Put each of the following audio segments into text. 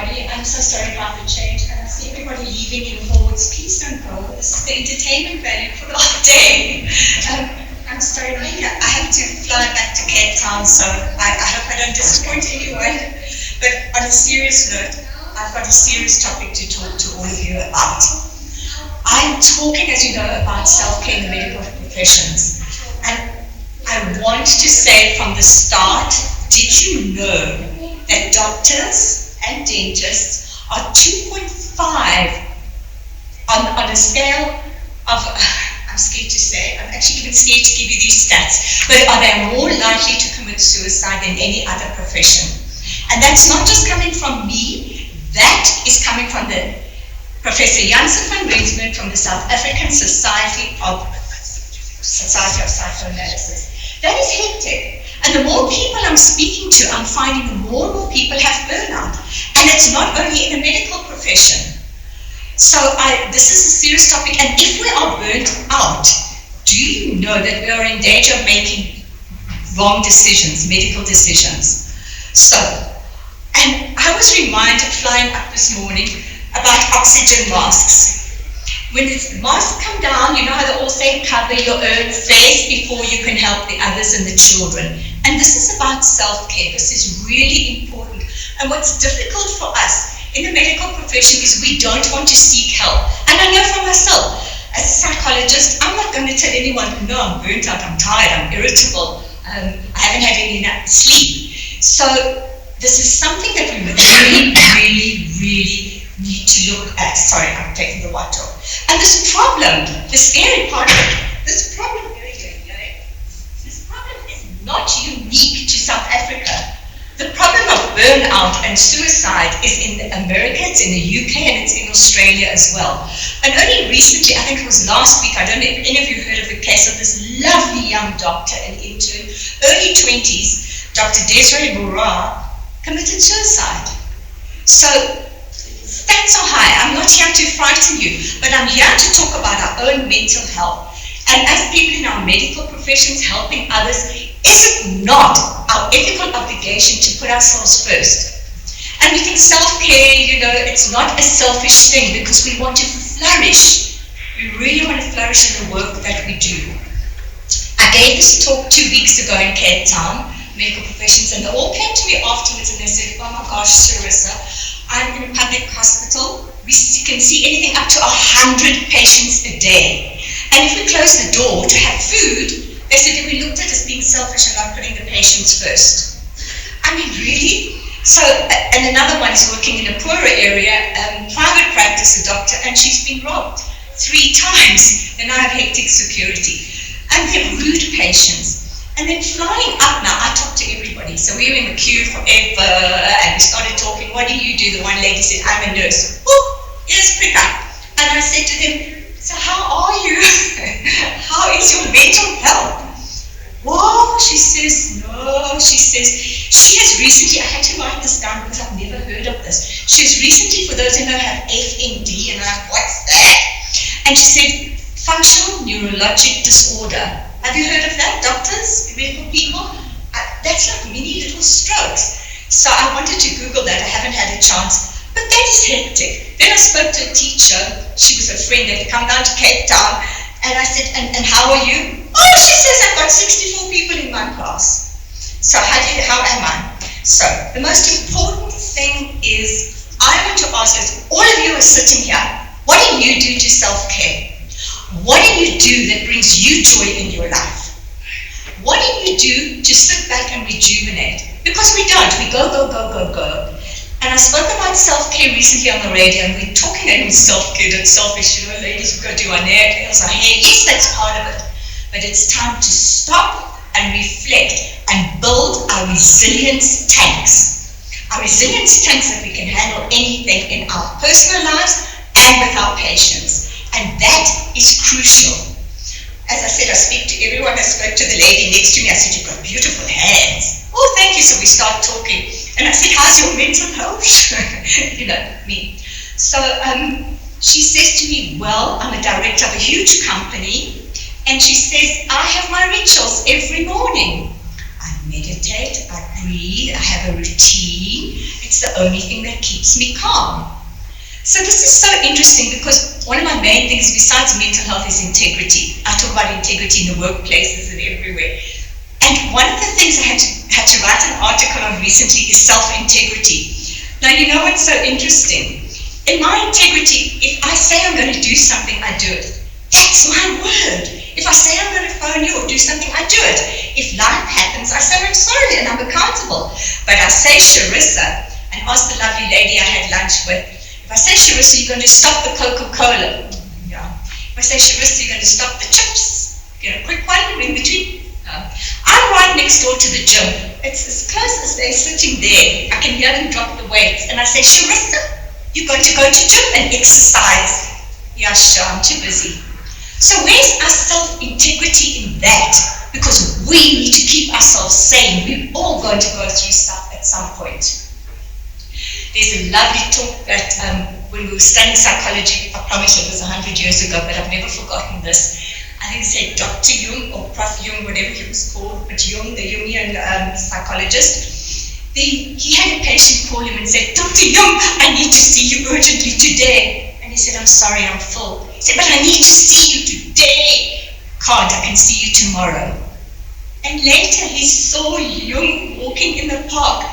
everybody. I'm so sorry about the change, and I see everybody leaving in hordes. Please don't go. This is the entertainment value for the whole day. I'm sorry, I have to fly back to Cape Town, so I hope I don't disappoint anyone. But on a serious note, I've got a serious topic to talk to all of you about. I'm talking, as you know, about self-care in the medical professions. And I want to say from the start, did you know that doctors and dentists are 2.5 on a scale of, I'm scared to say, I'm actually even scared to give you these stats, but are they more likely to commit suicide than any other profession? And that's not just coming from me, that is coming from the Professor Janssen van Rensburg from the South African Society of Psychoanalysis. That is hectic. And the more people I'm speaking to, I'm finding the more and more people have burnout. And it's not only in the medical profession. So this is a serious topic. And if we are burnt out, do you know that we are in danger of making wrong decisions, medical decisions? So, and I was reminded flying up this morning about oxygen masks. When the masks come down, you know how they all say cover your own face before you can help the others and the children. And this is about self-care. This is really important. And what's difficult for us in the medical profession is we don't want to seek help. And I know for myself, as a psychologist, I'm not going to tell anyone, no, I'm burnt out, I'm tired, I'm irritable, I haven't had any sleep. So this is something that we really need to look at. Sorry, I'm taking the water off. And this problem, the scary part of it, this problem is not unique to South Africa. The problem of burnout and suicide is in America, it's in the UK, and it's in Australia as well. And only recently, I think it was last week, I don't know if any of you heard of the case of this lovely young doctor and intern, early 20s, Dr. Desiree Morar, committed suicide. So stats are high. I'm not here to frighten you, but I'm here to talk about our own mental health. And as people in our medical professions helping others, is it not our ethical obligation to put ourselves first? And we think self-care, you know, it's not a selfish thing because we want to flourish. We really want to flourish in the work that we do. I gave this talk 2 weeks ago in Cape Town, medical professions, and they all came to me afterwards and they said, oh my gosh, Charissa, I'm in a public hospital. We can see anything up to 100 patients a day. And if we close the door to have food, they said that we looked at as being selfish and not putting the patients first. I mean, really? So, and another one is working in a poorer area, private practice, a doctor, and she's been robbed 3 times. And I have hectic security. And they're rude patients. And then flying up now, I talk to everybody. So we were in the queue forever, and we started talking, what do you do? The one lady said, I'm a nurse. Oh, yes, quicker. And I said to them, so how are you? How is your mental health? Whoa, she says, no, she says, she has recently, I had to write this down because I've never heard of this. She has recently, for those who know, have FND, and I'm like, what's that? And she said, functional neurologic disorder. Have you heard of that, doctors, medical people? That's like mini little strokes. So I wanted to Google that. I haven't had a chance. But that is hectic. Then I spoke to a teacher. She was a friend that had come down to Cape Town. And I said, and how are you? Oh, she says, I've got 64 people in my class. So how am I? So the most important thing is, I want to ask us, all of you are sitting here, what do you do to self-care? What do you do that brings you joy in your life? What do you do to sit back and rejuvenate? Because we don't. We go. And I spoke about self-care recently on the radio, and we're talking about self-care, that's selfish, you know, ladies who go do our nails, our hair. Yes, that's part of it. But it's time to stop and reflect and build our resilience tanks. Our resilience tanks that we can handle anything in our personal lives and with our patients. And that is crucial. As I said, I speak to everyone. I spoke to the lady next to me. I said, you've got beautiful hands. Oh, thank you. So we start talking. And I said, how's your mental health? You know, me. So she says to me, well, I'm a director of a huge company. And she says, I have my rituals every morning. I meditate, I breathe, I have a routine. It's the only thing that keeps me calm. So this is so interesting because one of my main things besides mental health is integrity. I talk about integrity in the workplaces and everywhere. And one of the things I had to write an article on recently is self-integrity. Now, you know what's so interesting? In my integrity, if I say I'm going to do something, I do it. That's my word. If I say I'm going to phone you or do something, I do it. If life happens, I say I'm sorry and I'm accountable. But I say, Charissa, and ask the lovely lady I had lunch with, if I say, Charissa, you're going to stop the Coca-Cola. Yeah. If I say, Charissa, you're going to stop the chips. Quick one in between. I'm right next door to the gym. It's as close as they're sitting there. I can hear them drop the weights. And I say, Charissa, you've got to go to gym and exercise. Yeah, sure, I'm too busy. So where's our self-integrity in that? Because we need to keep ourselves sane. We're all going to go through stuff at some point. There's a lovely talk that when we were studying psychology, I promise it was 100 years ago, but I've never forgotten this. I think it said Dr. Jung or Prof. Jung, whatever he was called, but Jung, the Jungian psychologist, he had a patient call him and said, Dr. Jung, I need to see you urgently today. And he said, I'm sorry, I'm full. He said, but I need to see you today. Can't, I can see you tomorrow. And later he saw Jung walking in the park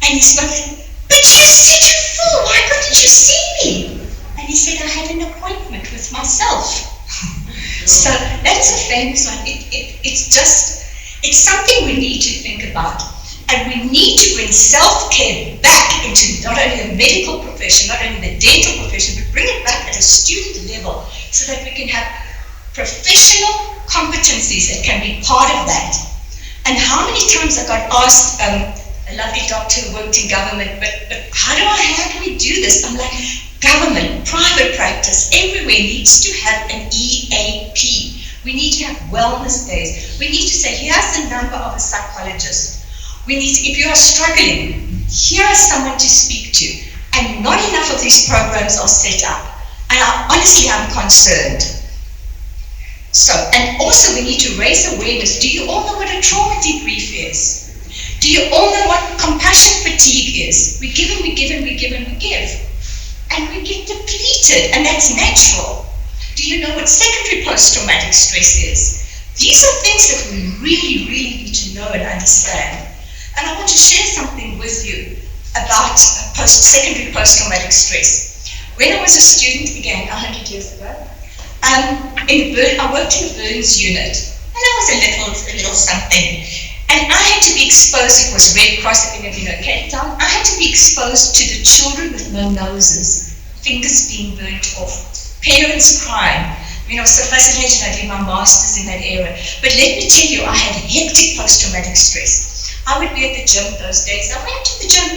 and he spoke, but you said you're full, why couldn't you see me? And he said, I had an appointment with myself. So that is a famous one. It's something we need to think about. And we need to bring self-care back into not only the medical profession, not only the dental profession, but bring it back at a student level so that we can have professional competencies that can be part of that. And how many times I got asked, a lovely doctor who worked in government, but how do we do this? I'm like, government, private practice, everywhere needs to have an EAP. We need to have wellness days. We need to say, here's the number of a psychologist. We need to, if you are struggling, here's someone to speak to. And not enough of these programs are set up. And honestly, I'm concerned. So, and also we need to raise awareness. Do you all know what a trauma debrief is? Do you all know what compassion fatigue is? We give and we give and we give and we give. And we get depleted, and that's natural. Do you know what secondary post-traumatic stress is? These are things that we really, really need to know and understand. And I want to share something with you about secondary post-traumatic stress. When I was a student, again, 100 years ago, I worked in the burns unit, and I was a little something. And I had to be exposed, it was Red Cross, if you know Cape Town, I had to be exposed to the children with no noses, fingers being burnt off, parents crying. I was so fascinated, I did my master's in that area. But let me tell you, I had hectic post-traumatic stress. I would be at the gym those days. I went to the gym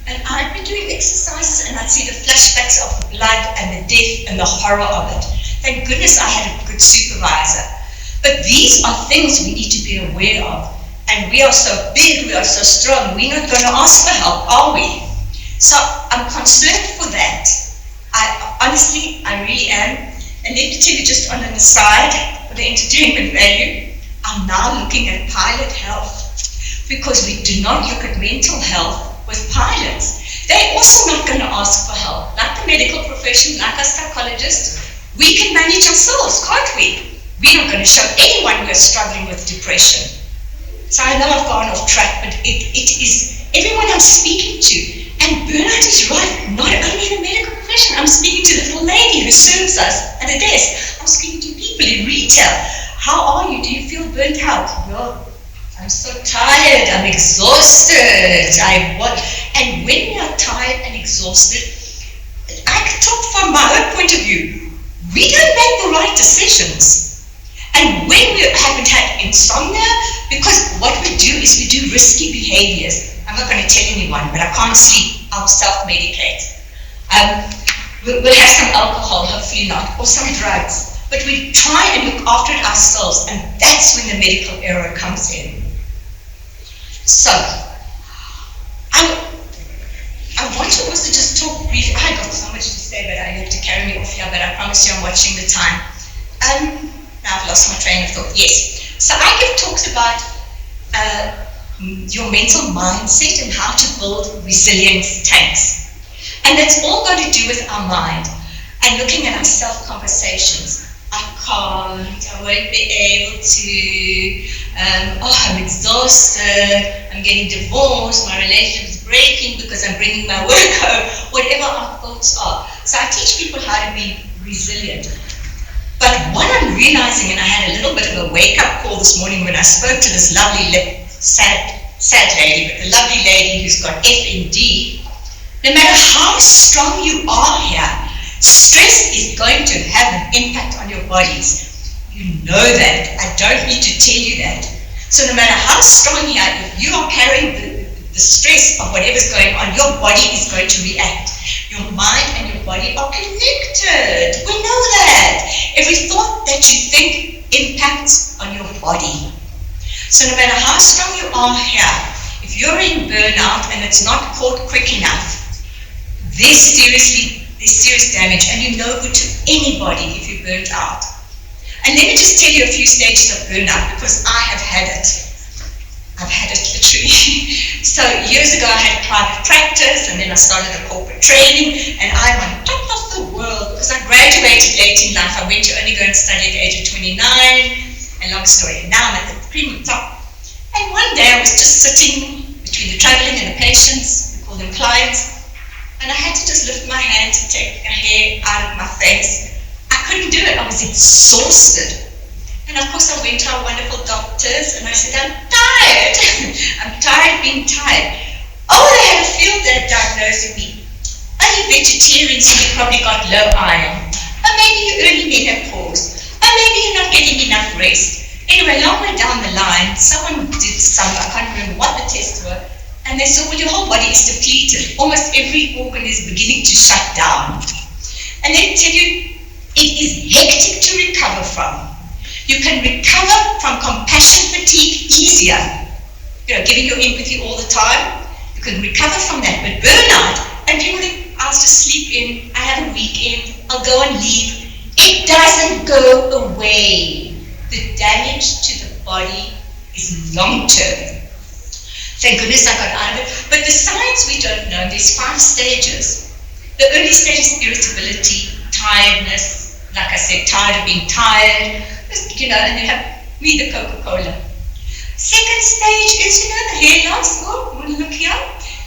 and I'd be doing exercises and I'd see the flashbacks of the blood and the death and the horror of it. Thank goodness I had a good supervisor. But these are things we need to be aware of. And we are so big, we are so strong, we're not going to ask for help, are we? So I'm concerned for that. Honestly, I really am. And let me tell you just on an aside, for the entertainment value, I'm now looking at pilot health because we do not look at mental health with pilots. They're also not going to ask for help. Like the medical profession, like our psychologists, we can manage ourselves, can't we? We're not going to show anyone who is struggling with depression. So I know I've gone off track, but it is everyone I'm speaking to. And burnout is right, not only in the medical profession. I'm speaking to the little lady who serves us at the desk. I'm speaking to people in retail. How are you? Do you feel burnt out? Well, I'm so tired, I'm exhausted. And when we are tired and exhausted, I can talk from my own point of view. We don't make the right decisions. And when we haven't had insomnia, because what we do is we do risky behaviors. I'm not going to tell anyone, but I can't sleep. I'll self-medicate. We'll have some alcohol, hopefully not, or some drugs. But we try and look after it ourselves, and that's when the medical error comes in. So, I want to also just talk briefly. I got so much to say, but I have to carry me off here, but I promise you I'm watching the time. Now I've lost my train of thought. Yes. So I give talks about your mental mindset and how to build resilience tanks. And that's all got to do with our mind and looking at our self-conversations. I can't, I won't be able to, I'm exhausted, I'm getting divorced, my relationship is breaking because I'm bringing my work home, whatever our thoughts are. So I teach people how to be resilient. But what I'm realizing, and I had a little bit of a wake-up call this morning when I spoke to this lovely, sad lady, but the lovely lady who's got FND, no matter how strong you are here, stress is going to have an impact on your bodies. You know that. I don't need to tell you that. So no matter how strong you are, if you are carrying the stress of whatever's going on, your body is going to react. Your mind and your body are connected. We know that. Every thought that you think impacts on your body. So no matter how strong you are here, if you're in burnout and it's not caught quick enough, there's serious damage, and you're no good to anybody if you're burnt out. And let me just tell you a few stages of burnout, because I have had it. I've had it literally. So years ago I had private practice, and then I started a corporate training, and I'm on top of the world because I graduated late in life. I went to only go and study at the age of 29, and long story, and now I'm at the cream of top. And one day I was just sitting between the traveling and the patients, we call them clients, and I had to just lift my hand to take a hair out of my face. I couldn't do it. I was exhausted. And of course I went to our wonderful doctors and I said, I'm tired. I'm tired of being tired. Oh, they had a field day diagnosing me. Are you vegetarian, so you probably got low iron? Or maybe you're early menopause. Or maybe you're not getting enough rest. Anyway, long way down the line, someone did some, I can't remember what the tests were, and they said, well, your whole body is depleted. Almost every organ is beginning to shut down. And they tell you, it is hectic to recover from. You can recover from compassion fatigue easier. Giving your empathy all the time. You can recover from that. But burnout, and people think, I'll just sleep in, I have a weekend, I'll go and leave. It doesn't go away. The damage to the body is long-term. Thank goodness I got out of it. But the science we don't know. There's 5 stages. The early stage is irritability, tiredness, like I said, tired of being tired, and you have me, the Coca-Cola. Second stage is, the hair loss. Oh, want to look here?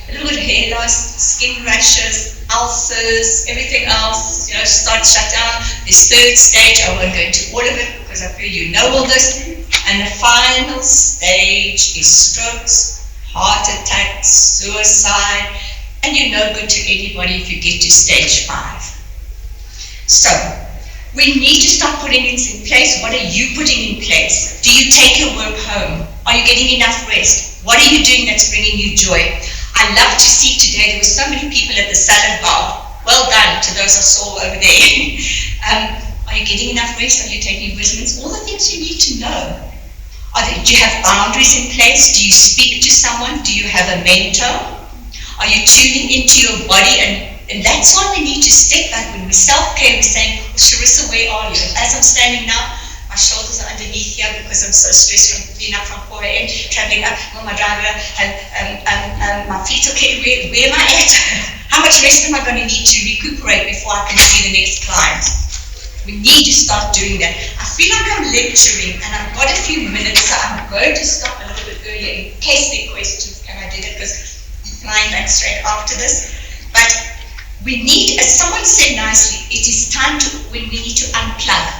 A little bit of hair loss, skin rashes, ulcers, everything else, start to shut down. This third stage, I won't go into all of it because I feel you know all this. And the final stage is strokes, heart attacks, suicide, and you're no good to anybody if you get to stage 5. So, we need to start putting things in place. What are you putting in place? Do you take your work home? Are you getting enough rest? What are you doing that's bringing you joy? I love to see today, there were so many people at the salad bar. Well done to those I saw over there. Are you getting enough rest? Are you taking vitamins? All the things you need to know. Do you have boundaries in place? Do you speak to someone? Do you have a mentor? Are you tuning into your body? And that's why we need to step back. When we self-care, we're saying, Charissa, where are you? As I'm standing now, my shoulders are underneath here because I'm so stressed from being up from 4 a.m., traveling up, my driver, and my feet, okay, where am I at? How much rest am I going to need to recuperate before I can see the next client? We need to start doing that. I feel like I'm lecturing and I've got a few minutes, so I'm going to stop a little bit earlier in case there are questions, and I did it because I'm flying back straight after this. But we need, as someone said nicely, it is time when we need to unplug.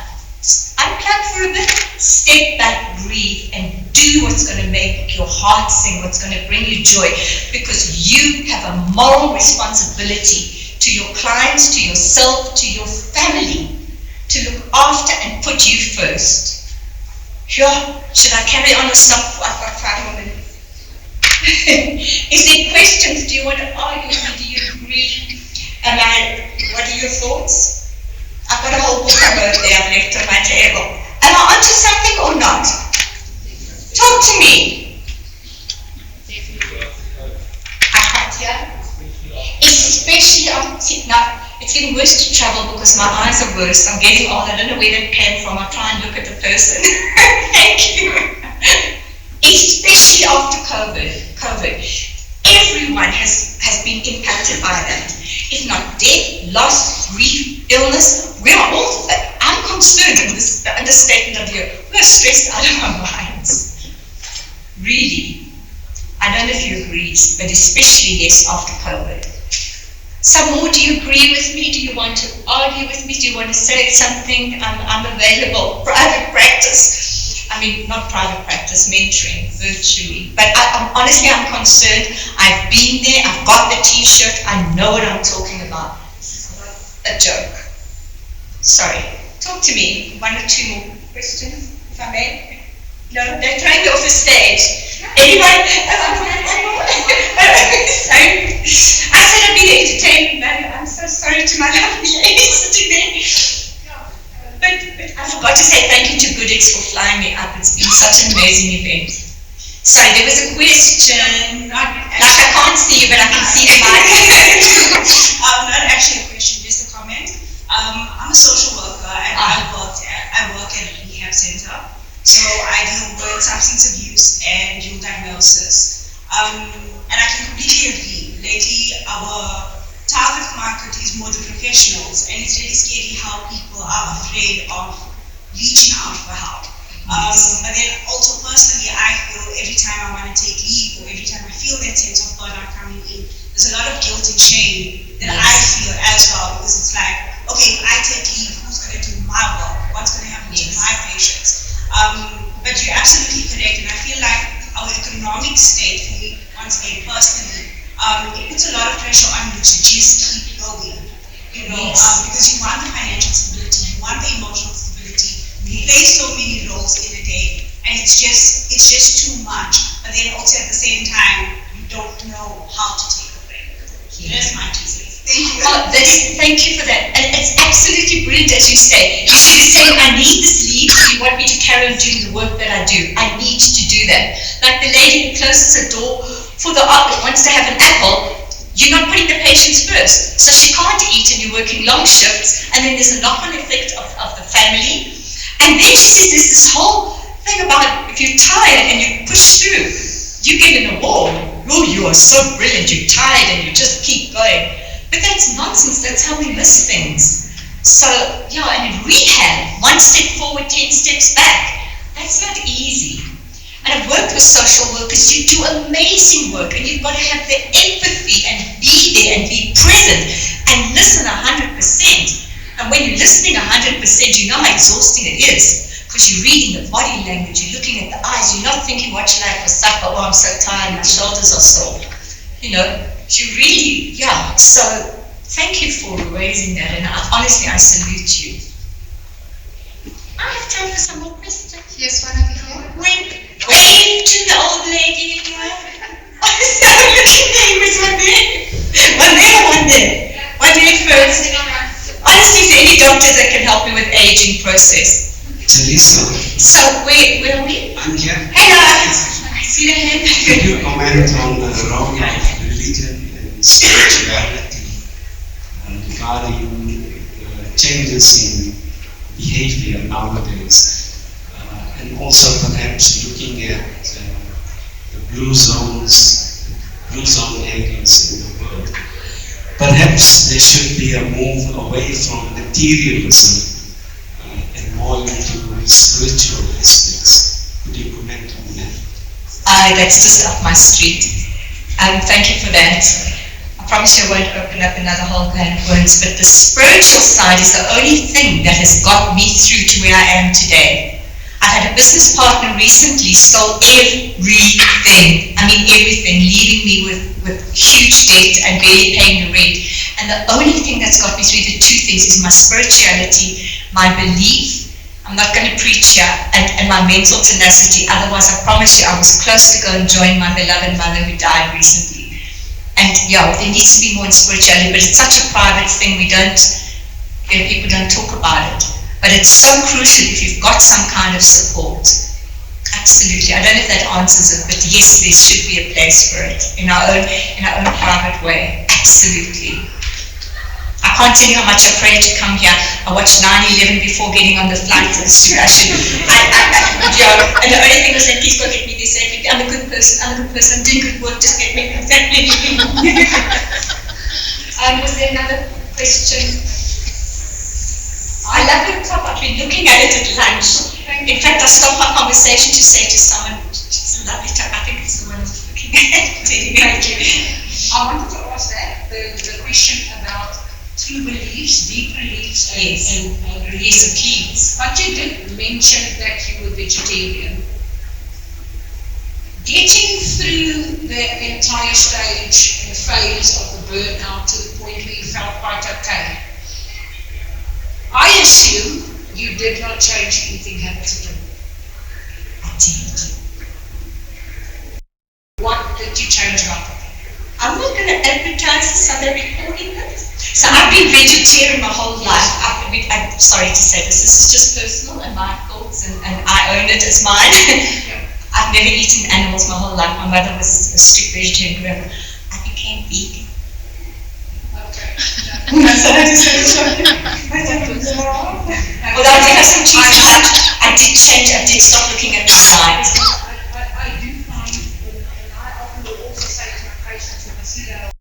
Unplug for a bit, step back, breathe, and do what's going to make your heart sing, what's going to bring you joy, because you have a moral responsibility to your clients, to yourself, to your family, to look after and put you first. Sure, should I carry on or stop? I've got 5 more minutes. Is there questions? Do you want to argue with me? Do you agree? What are your thoughts? I've got a whole book of both there I've left on my table. Am I onto something or not? Talk to me. I can't hear. Especially on now. It's getting worse to travel because my eyes are worse. I'm getting old. I don't know where that came from. I'll try and look at the person. Thank you. Especially after COVID, everyone has been impacted by that. If not death, loss, grief, illness, we are all, I'm concerned in this understatement of you, we're stressed out of our minds. Really. I don't know if you agree, but especially yes after COVID. Some more, do you agree with me? Do you want to argue with me? Do you want to say something? I'm available. Private practice. I mean, not private practice, mentoring, virtually. But honestly, I'm concerned. I've been there. I've got the t-shirt. I know what I'm talking about. A joke. Sorry. Talk to me. One or two more questions, if I may. No, they're trying me off the stage. Anyone? Sorry. I said I'd be the entertainment man. I'm so sorry to my lovely ladies sitting there. But I forgot to say thank you to GoodX for flying me up. It's been such an amazing event. Sorry, there was a question. Like I can't see you, but I can see the mic. Not actually a question, just a comment. I'm a social worker and I work at a rehab center. So I deal with substance abuse and dual diagnosis. And I can completely agree. Lately, our target market is more the professionals, and it's really scary how people are afraid of reaching out for help. But then also personally, I feel every time I want to take leave or every time I feel that sense of burnout coming in, there's a lot of guilt and shame that I feel as well, because it's like, okay, if I take leave, who's going to do my work? What's going to happen to my patients? But you're absolutely correct, and I feel like our economic state, for me, once again, personally, it puts a lot of pressure on you to just keep going, because you want the financial stability, you want the emotional stability, you play so many roles in a day, and it's just too much. But then also at the same time, you don't know how to take a break. That's my 2 cents. Thank you. Thank you for that. And it's absolutely brilliant, as you say. You should be saying, I need this leave, so you want me to carry on doing the work that I do. I need to do that. Like the lady who closes her door for the wants to have an apple, you're not putting the patients first. So she can't eat and you're working long shifts, and then there's a knock-on effect of the family. And then she says there's this whole thing about if you're tired and you push through, you get in a wall. Oh, you are so brilliant, you're tired and you just keep going. But that's nonsense, that's how we miss things. So, yeah, and in rehab, 1 step forward, 10 steps back. That's not easy. And I've worked with social workers, you do amazing work, and you've got to have the empathy and be there and be present and listen 100%. And when you're listening 100%, you know how exhausting it is, because you're reading the body language, you're looking at the eyes, you're not thinking, what should I have for supper? Oh, I'm so tired, my shoulders are sore. You really, so thank you for raising that, and honestly, I salute you. I have time for some more questions. Yes, one over here. Wave to the old lady. So looking there, he was one there. One there first. Honestly, is there any doctors that can help me with aging process? Charissa. So where are we? I'm here. Hello. I see the hand. Can you comment on the role of religion and spirituality regarding changes in behavior nowadays, and also perhaps looking at the blue zone areas in the world? Perhaps there should be a move away from materialism and more into spiritual aspects. Could you comment on that? That's just up my street. Thank you for that. I promise you I won't open up another whole can of worms, but the spiritual side is the only thing that has got me through to where I am today. I had a business partner recently stole everything. I mean everything, leaving me with huge debt and barely paying the rent. And the only thing that's got me through, the 2 things, is my spirituality, my belief, I'm not going to preach here, and my mental tenacity. Otherwise, I promise you, I was close to go and join my beloved mother who died recently. And there needs to be more in spirituality, but it's such a private thing, people don't talk about it. But it's so crucial if you've got some kind of support. Absolutely. I don't know if that answers it, but yes, there should be a place for it in our own private way. Absolutely. I can't tell you how much I prayed to come here. I watched 9/11 before getting on the flight. It's true. And the only thing was that please go get me you say, I'm a good person, I'm doing good work, just get me exactly. Was there another question? I love your top, I've been looking at it at lunch. In fact, I stopped my conversation to say to someone, it's a lovely top, I think it's the one I was looking at. Thank you. I wanted to ask that, the question about true beliefs, deep beliefs, and yes, please. But you did mention that you were vegetarian. Getting through the entire stage and phase of the burnout to the point where you felt quite okay, I assume you did not change eating habits at all. I did. What did you change about it? I'm not going to advertise this, are they recording it? So I've been vegetarian my whole life. I'm sorry to say this is just personal and my thoughts, and I own it as mine. I've never eaten animals my whole life. My mother was a strict vegetarian grandma. I became vegan. Okay. Although I did have some cheese for lunch, I did change, I did stop looking at the slides. I do find, and I often will also say to my patients when I see that,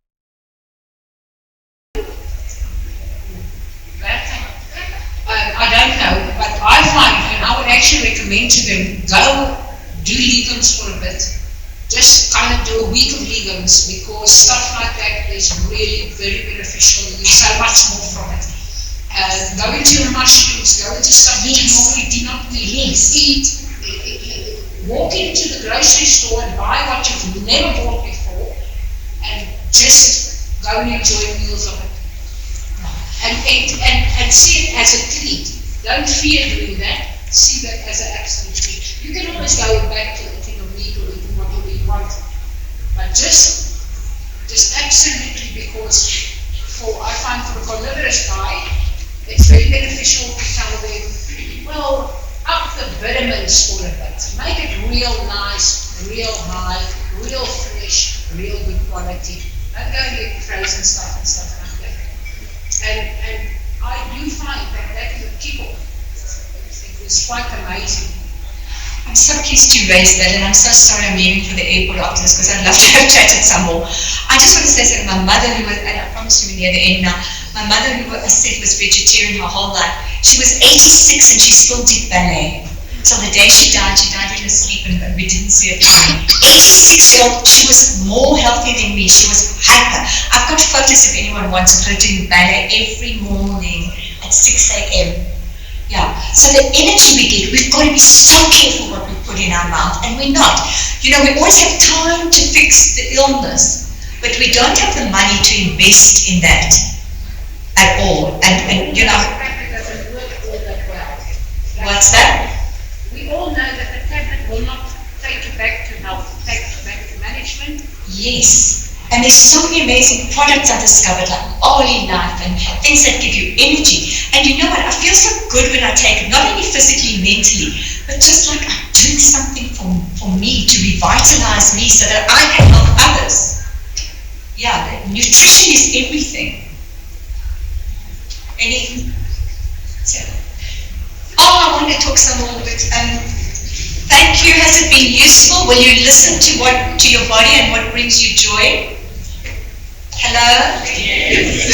I don't know, but I find, and I would actually recommend to them, go do legumes for a bit. Just kind of do a week of legumes, because stuff like that is really very beneficial. You get so much more from it. Go into your mushrooms, go into stuff that you normally do not eat. Walk into the grocery store and buy what you've never bought before, and just go and enjoy meals of it. And see it as a treat. Don't fear doing that. See that as an absolute treat. You can always go back to eating a meat or eating whatever you want. But just absolutely, because I find for a carnivorous guy, it's very beneficial to tell them, well, up the vitamins for a bit. Make it real nice, real high, real fresh, real good quality. Don't go and get frozen stuff and stuff like that. And I do find that is a kick-off. It was quite amazing. I'm so pleased you raised that, and I'm so sorry I'm leaving for the airport after this, because I'd love to have chatted some more. I just want to say that my mother, who was, and I promise you we're near the end now, my mother, who I said was vegetarian her whole life, she was 86 and she still did ballet. Till the day she died in her sleep, and we didn't see it coming. 86-year-old, she was more healthy than me, she was hyper. I've got photos if anyone wants of her doing ballet every morning at 6 a.m. Yeah, so the energy we get, we've got to be so careful what we put in our mouth, and we're not. You know, we always have time to fix the illness, but we don't have the money to invest in that at all. And you know, doesn't work all that well. what's that? We all know that the tablet will not take you back to health, take you back to management. Yes. And there's so many amazing products I discovered, like Oli Life and things that give you energy. And you know what? I feel so good when I take it, not only physically, mentally, but just like I'm doing something for me to revitalize me so that I can help others. Yeah, nutrition is everything. I want to talk some more, but thank you. Has it been useful? Will you listen to your body and what brings you joy? Hello? Yes.